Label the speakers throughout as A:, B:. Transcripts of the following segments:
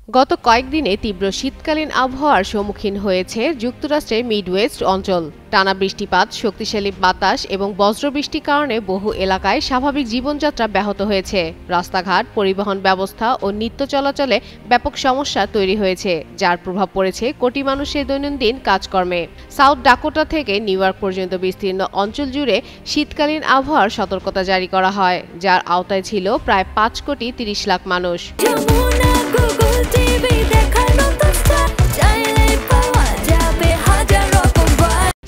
A: গত কয়েকদিনে তীব্র শীতকালীন আবহাওয়ার সম্মুখীন হয়েছে যুক্তরাষ্ট্রের মিডওয়েস্ট অঞ্চল। টানা বৃষ্টিপাত, শক্তিশালী বাতাস এবং বজ্রবৃষ্টির কারণে বহু এলাকায় স্বাভাবিক জীবনযাত্রা ব্যাহত হয়েছে। রাস্তাঘাট, পরিবহন ব্যবস্থা ও নিত্য চলাচলে ব্যাপক সমস্যা তৈরি হয়েছে, যার প্রভাব পড়েছে কোটি মানুষের দৈনন্দিন কাজকর্মে। সাউথ ডাকোটা থেকে নিউ ইয়র্ক পর্যন্ত বিস্তীর্ণ অঞ্চল জুড়ে শীতকালীন আবহাওয়ার সতর্কতা জারি করা হয়, যার আওতায় ছিল প্রায় 5,30,00,000 মানুষ।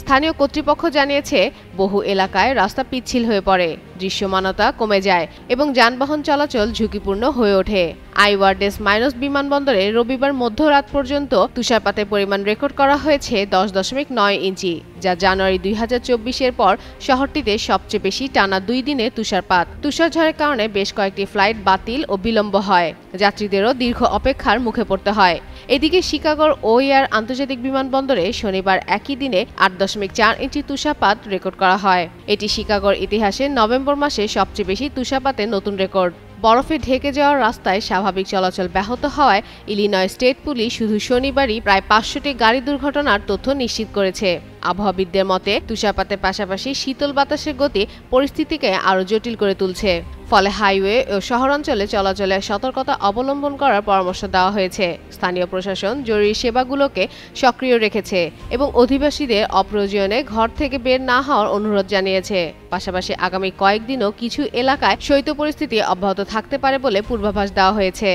A: স্থানীয় কর্তৃপক্ষ জানিয়েছে, বহু এলাকায় রাস্তা পিচ্ছিল হয়ে পড়ে, দৃশ্যমানতা কমে যায় এবং যানবাহন চলাচল ঝুঁকিপূর্ণ হয়ে ওঠে। আইওয়ার্ডেস মাইনস বিমানবন্দরে রবিবার মধ্যরাত পর্যন্ত তুষারপাতের পরিমাণ রেকর্ড করা হয়েছে 10.9 ইঞ্চি, যা জানুয়ারি 2024-এর পর শহরটিতে সবচেয়ে বেশি টানা 2 দিনে তুষারপাত। তুষারঝড়ের কারণে বেশ কয়েকটি ফ্লাইট বাতিল ও বিলম্ব হয়, যাত্রীদেরও দীর্ঘ অপেক্ষার মুখে পড়তে হয়। এদিকে শিকাগোর ওয়ার আন্তর্জাতিক বিমানবন্দরে শনিবার একই দিনে 8.4 ইঞ্চি তুষারপাত রেকর্ড করা হয়। এটি শিকাগোর ইতিহাসে নভেম্বর মাসে সবচেয়ে বেশি তুষারপাতের নতুন রেকর্ড। বরফে ঢেকে যাওয়ার রাস্তায় স্বাভাবিক চলাচল ব্যাহত হওয়ায় ইলিনয় স্টেট পুলিশ শুধু শনিবারই প্রায় 500টি গাড়ি দুর্ঘটনার তথ্য নিশ্চিত করেছে। আবহাওয়াবিদদের মতে, তুষারপাতের পাশাপাশি শীতল বাতাসের গতি পরিস্থিতিকে আরও জটিল করে তুলছে। ফলে হাইওয়ে ও শহরাঞ্চলে চলাচলে সতর্কতা অবলম্বন করার পরামর্শ দেওয়া হয়েছে। স্থানীয় প্রশাসন জরুরি সেবাগুলোকে সক্রিয় রেখেছে এবং অধিবাসীদের অপ্রয়োজনে ঘর থেকে বের না হওয়ার অনুরোধ জানিয়েছে। পাশাপাশি আগামী কয়েকদিনও কিছু এলাকায় শৈত্য পরিস্থিতি অব্যাহত থাকতে পারে বলে পূর্বাভাস দেওয়া হয়েছে।